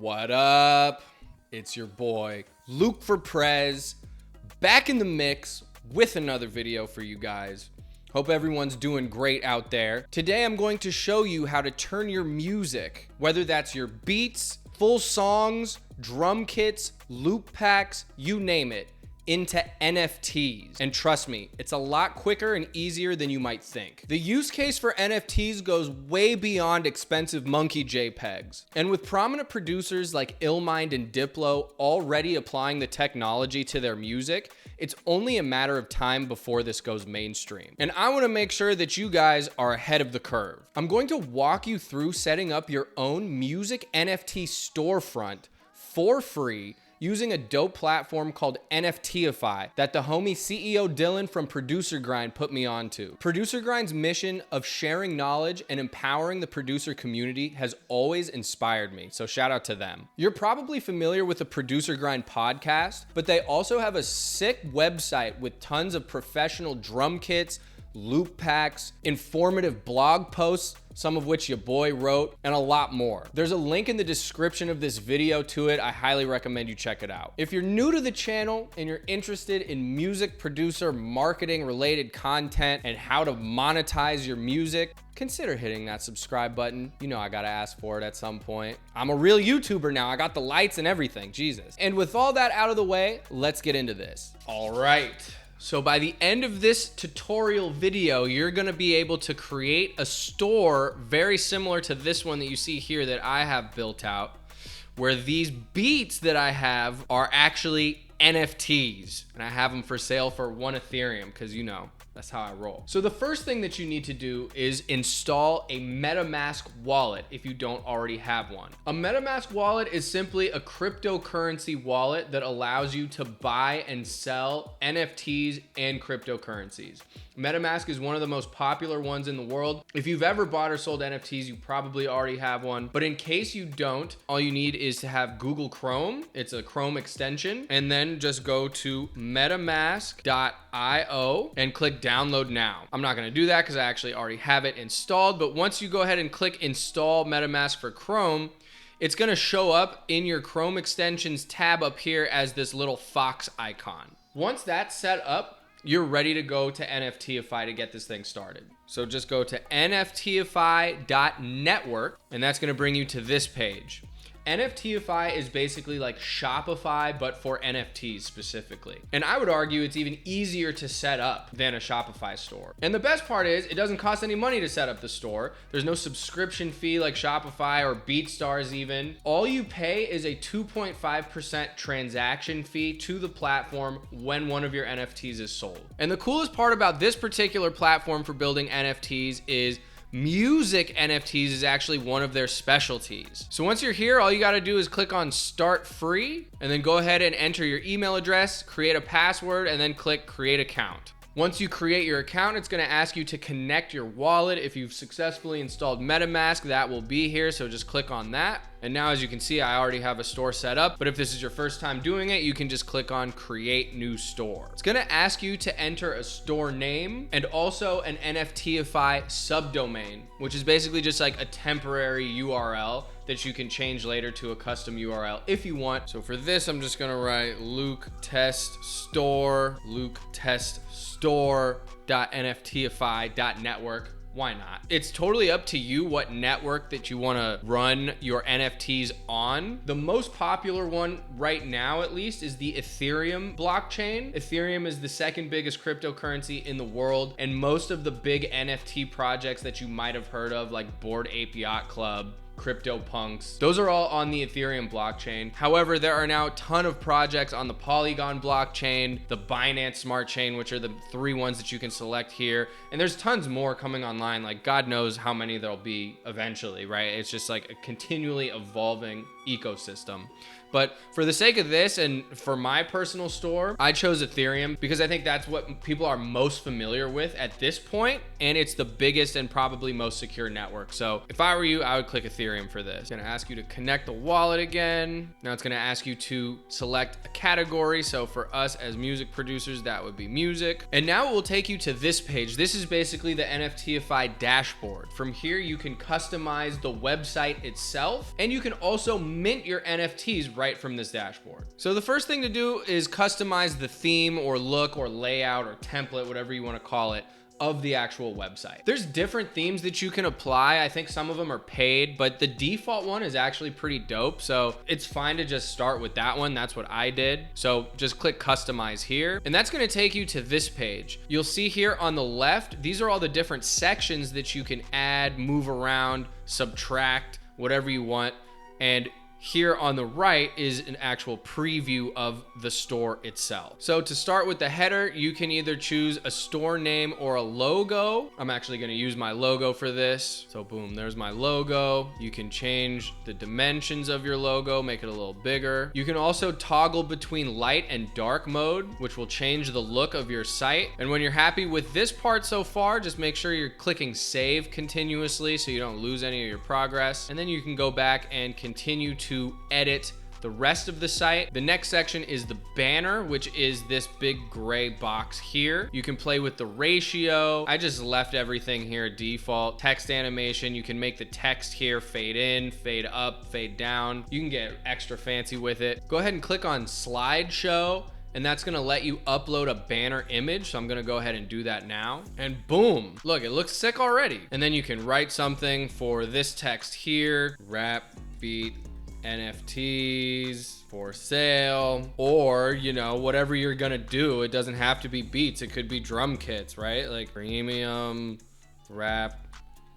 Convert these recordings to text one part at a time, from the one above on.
What up? It's your boy, Luke for Prez, back in the mix with another video for you guys. Hope everyone's doing great out there. Today I'm going to show you how to turn your music, whether that's your beats, full songs, drum kits, loop packs, you name it, into NFTs. And trust me, it's a lot quicker and easier than you might think. The use case for NFTs goes way beyond expensive monkey JPEGs. And with prominent producers like Illmind and Diplo already applying the technology to their music, it's only a matter of time before this goes mainstream. And I want to make sure that you guys are ahead of the curve. I'm going to walk you through setting up your own music NFT storefront for free using a dope platform called NFTify that the homie CEO Dylan from Producer Grind put me onto. Producer Grind's mission of sharing knowledge and empowering the producer community has always inspired me, so shout out to them. You're probably familiar with the Producer Grind podcast, but they also have a sick website with tons of professional drum kits, loop packs, informative blog posts, some of which your boy wrote, and a lot more. There's a link in the description of this video to it. I highly recommend you check it out. If you're new to the channel and you're interested in music producer marketing related content and how to monetize your music, consider hitting that subscribe button. You know I gotta ask for it at some point. I'm a real YouTuber now. I got the lights and everything, Jesus. And with all that out of the way, let's get into this. All right. So by the end of this tutorial video, you're gonna be able to create a store very similar to this one that you see here that I have built out, where these beats that I have are actually NFTs, and I have them for sale for 1 Ethereum, because you know, that's how I roll. So the first thing that you need to do is install a Metamask wallet if you don't already have one. A Metamask wallet is simply a cryptocurrency wallet that allows you to buy and sell NFTs and cryptocurrencies. Metamask is one of the most popular ones in the world. If you've ever bought or sold NFTs, you probably already have one. But in case you don't, all you need is to have Google Chrome. It's a Chrome extension. And then just go to metamask.io and click download now. I'm not gonna do that because I actually already have it installed. But once you go ahead and click install MetaMask for Chrome, it's gonna show up in your Chrome extensions tab up here as this little fox icon. Once that's set up, you're ready to go to NFTify to get this thing started. So just go to nftify.network, and that's gonna bring you to this page. NFTify is basically like Shopify, but for NFTs specifically. And I would argue it's even easier to set up than a Shopify store. And the best part is it doesn't cost any money to set up the store. There's no subscription fee like Shopify or BeatStars even. All you pay is a 2.5% transaction fee to the platform when one of your NFTs is sold. And the coolest part about this particular platform for building NFTs is music NFTs is actually one of their specialties. So once you're here, all you got to do is click on start free and then go ahead and enter your email address, create a password, and then click create account. Once you create your account, it's going to ask you to connect your wallet. If you've successfully installed MetaMask, that will be here. So just click on that. And now, as you can see, I already have a store set up. But if this is your first time doing it, you can just click on create new store. It's going to ask you to enter a store name and also an NFTify subdomain, which is basically just like a temporary URL that you can change later to a custom URL if you want. So for this, I'm just gonna write Luke Test Store, LukeTestStore.nftify.network. Why not? It's totally up to you what network that you want to run your NFTs on. The most popular one right now, at least, is the Ethereum blockchain. Ethereum is the second biggest cryptocurrency in the world, and most of the big NFT projects that you might have heard of, like Bored Ape Yacht Club, CryptoPunks, those are all on the Ethereum blockchain. However, there are now a ton of projects on the Polygon blockchain, the Binance Smart Chain, which are the 3 ones that you can select here. And there's tons more coming online. Like God knows how many there'll be eventually, right? It's just like a continually evolving ecosystem. But for the sake of this and for my personal store, I chose Ethereum because I think that's what people are most familiar with at this point, and it's the biggest and probably most secure network. So if I were you, I would click Ethereum for this. It's gonna ask you to connect the wallet again. Now it's gonna ask you to select a category. So for us as music producers, that would be music. And now it will take you to this page. This is basically the NFTify dashboard. From here, you can customize the website itself, and you can also mint your NFTs right from this dashboard. So the first thing to do is customize the theme or look or layout or template, whatever you want to call it, of the actual website. There's different themes that you can apply. I think some of them are paid, but the default one is actually pretty dope. So it's fine to just start with that one. That's what I did. So just click customize here, and that's gonna take you to this page. You'll see here on the left, these are all the different sections that you can add, move around, subtract, whatever you want. And here on the right is an actual preview of the store itself. So to start with the header, you can either choose a store name or a logo. I'm actually gonna use my logo for this. So boom, there's my logo. You can change the dimensions of your logo, make it a little bigger. You can also toggle between light and dark mode, which will change the look of your site. And when you're happy with this part so far, just make sure you're clicking save continuously so you don't lose any of your progress. And then you can go back and continue to edit the rest of the site. The next section is the banner, which is this big gray box here. You can play with the ratio. I just left everything here default. Text animation, you can make the text here fade in, fade up, fade down. You can get extra fancy with it. Go ahead and click on slideshow, and that's gonna let you upload a banner image. So I'm gonna go ahead and do that now. And boom, look, it looks sick already. And then you can write something for this text here, rap beat NFTs for sale, or you know, whatever you're gonna do. It doesn't have to be beats, it could be drum kits, right? Like premium rap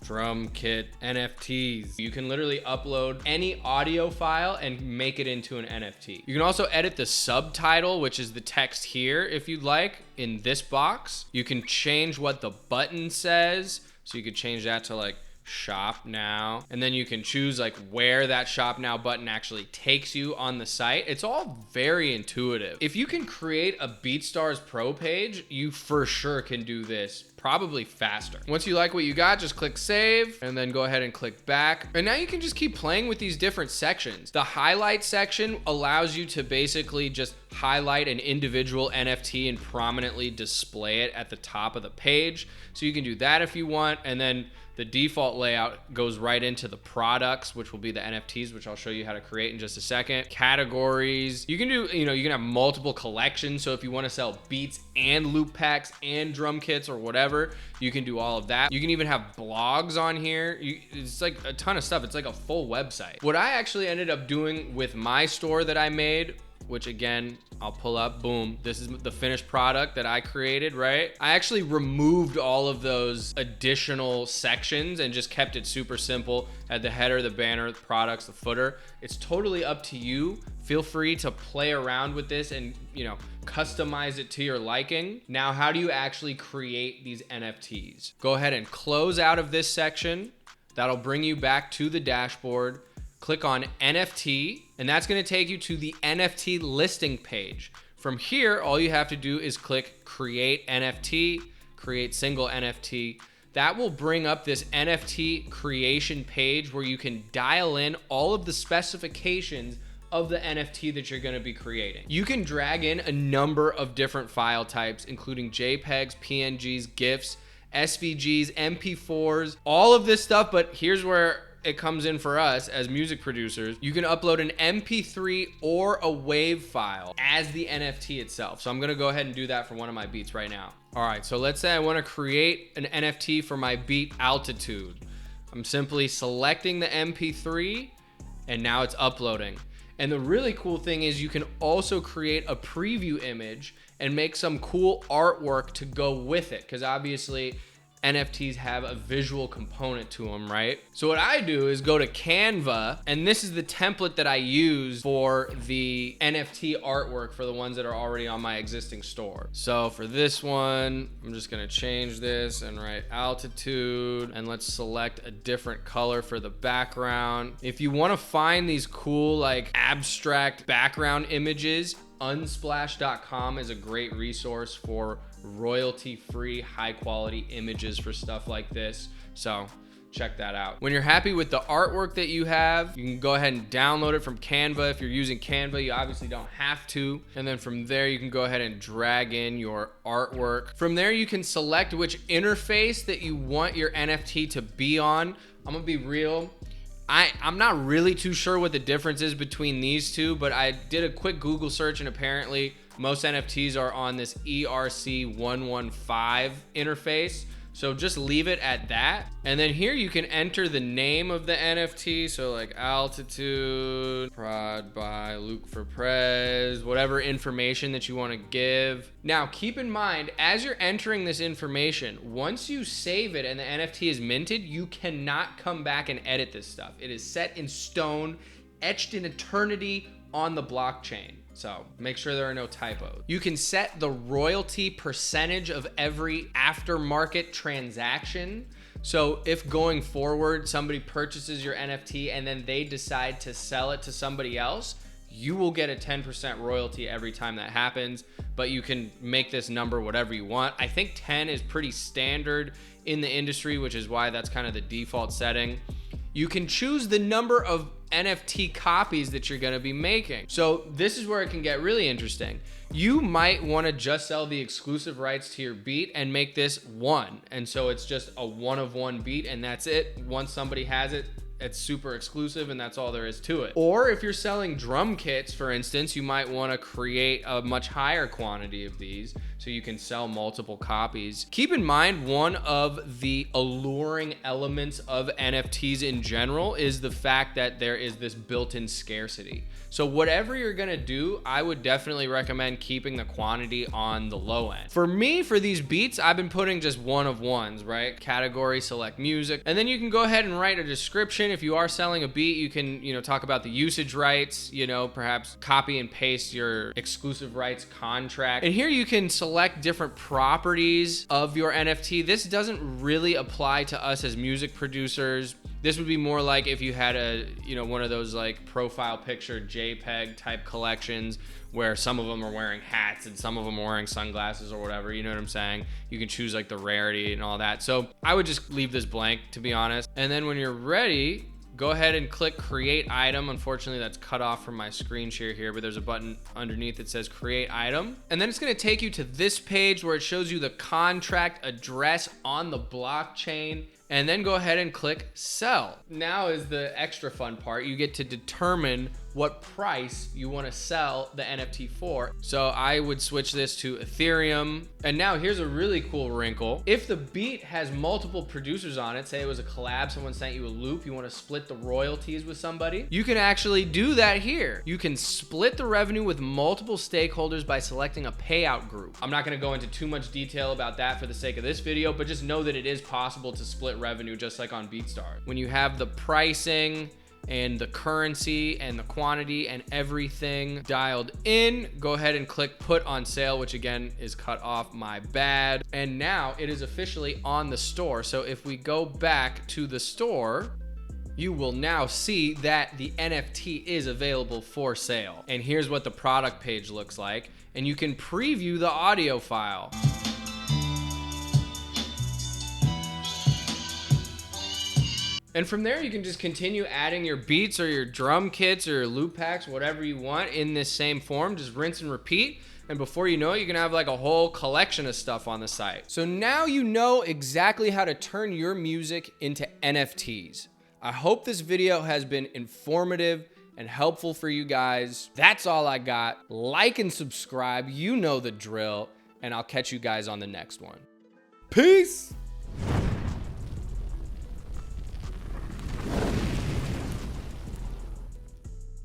drum kit NFTs. You can literally upload any audio file and make it into an NFT. You can also edit the subtitle, which is the text here if you'd like, in this box. You can change what the button says, so you could change that to like shop now, and then you can choose like where that shop now button actually takes you on the site. It's all very intuitive. If you can create a BeatStars Pro page, you for sure can do this probably faster. Once you like what you got, just click save and then go ahead and click back. And now you can just keep playing with these different sections. The highlight section allows you to basically just highlight an individual NFT and prominently display it at the top of the page. So you can do that if you want. And then the default layout goes right into the products, which will be the NFTs, which I'll show you how to create in just a second. Categories. You can do, you know, you can have multiple collections. So if you want to sell beats and loop packs and drum kits or whatever, you can do all of that. You can even have blogs on here. It's like a ton of stuff. It's like a full website. What I actually ended up doing with my store that I made, which again, I'll pull up, boom. This is the finished product that I created, right? I actually removed all of those additional sections and just kept it super simple. Had the header, the banner, the products, the footer. It's totally up to you. Feel free to play around with this and, you know, customize it to your liking. Now, how do you actually create these NFTs? Go ahead and close out of this section. That'll bring you back to the dashboard. Click on NFT, and that's gonna take you to the NFT listing page. From here, all you have to do is click create NFT, create single NFT. That will bring up this NFT creation page where you can dial in all of the specifications of the NFT that you're gonna be creating. You can drag in a number of different file types, including JPEGs, PNGs, GIFs, SVGs, MP4s, all of this stuff, but here's where it comes in for us as music producers. You can upload an MP3 or a WAV file as the NFT itself. So I'm gonna go ahead and do that for one of my beats right now. All right, so let's say I wanna create an NFT for my beat Altitude. I'm simply selecting the MP3 and now it's uploading. And the really cool thing is you can also create a preview image and make some cool artwork to go with it, because obviously NFTs have a visual component to them, right? So what I do is go to Canva, and this is the template that I use for the NFT artwork for the ones that are already on my existing store. So for this one, I'm just gonna change this and write Altitude, and let's select a different color for the background. If you wanna find these cool, like abstract background images, unsplash.com is a great resource for royalty-free, high-quality images for stuff like this. So check that out. When you're happy with the artwork that you have, you can go ahead and download it from Canva. If you're using Canva, you obviously don't have to. And then from there, you can go ahead and drag in your artwork. From there, you can select which interface that you want your NFT to be on. I'm gonna be real. I'm not really too sure what the difference is between these two, but I did a quick Google search and apparently most NFTs are on this ERC115 interface. So just leave it at that. And then here you can enter the name of the NFT. So like altitude, prod by Luke for Prez, whatever information that you want to give. Now keep in mind, as you're entering this information, once you save it and the NFT is minted, you cannot come back and edit this stuff. It is set in stone, etched in eternity on the blockchain. So make sure there are no typos. You can set the royalty percentage of every aftermarket transaction. So if going forward, somebody purchases your NFT and then they decide to sell it to somebody else, you will get a 10% royalty every time that happens, but you can make this number whatever you want. I think 10 is pretty standard in the industry, which is why that's kind of the default setting. You can choose the number of NFT copies that you're gonna be making. So this is where it can get really interesting. You might wanna just sell the exclusive rights to your beat and make this one. And so it's just a one of one beat and that's it. Once somebody has it, it's super exclusive and that's all there is to it. Or if you're selling drum kits, for instance, you might wanna create a much higher quantity of these so you can sell multiple copies. Keep in mind, one of the alluring elements of NFTs in general is the fact that there is this built-in scarcity. So whatever you're gonna do, I would definitely recommend keeping the quantity on the low end. For me, for these beats, I've been putting just one of ones, right? Category, select music, and then you can go ahead and write a description. If you are selling a beat, you can, talk about the usage rights, perhaps copy and paste your exclusive rights contract. And here you can select different properties of your NFT. This doesn't really apply to us as music producers. This would be more like if you had a, one of those like profile picture JPEG type collections where some of them are wearing hats and some of them are wearing sunglasses or whatever, you know what I'm saying? You can choose like the rarity and all that. So I would just leave this blank, to be honest. And then when you're ready, go ahead and click create item. Unfortunately, that's cut off from my screen share here, but there's a button underneath that says create item. And then it's gonna take you to this page where it shows you the contract address on the blockchain. And then go ahead and click sell. Now is the extra fun part. You get to determine what price you want to sell the NFT for. So I would switch this to Ethereum. And now here's a really cool wrinkle. If the beat has multiple producers on it, say it was a collab, someone sent you a loop, you want to split the royalties with somebody, you can actually do that here. You can split the revenue with multiple stakeholders by selecting a payout group. I'm not going to go into too much detail about that for the sake of this video, but just know that it is possible to split revenue just like on BeatStar. When you have the pricing and the currency and the quantity and everything dialed in, go ahead and click put on sale, which again is cut off, my bad. And now it is officially on the store. So if we go back to the store, you will now see that the NFT is available for sale. And here's what the product page looks like. And you can preview the audio file. And from there, you can just continue adding your beats or your drum kits or your loop packs, whatever you want in this same form. Just rinse and repeat. And before you know it, you can have like a whole collection of stuff on the site. So now you know exactly how to turn your music into NFTs. I hope this video has been informative and helpful for you guys. That's all I got. Like and subscribe. You know the drill. And I'll catch you guys on the next one. Peace.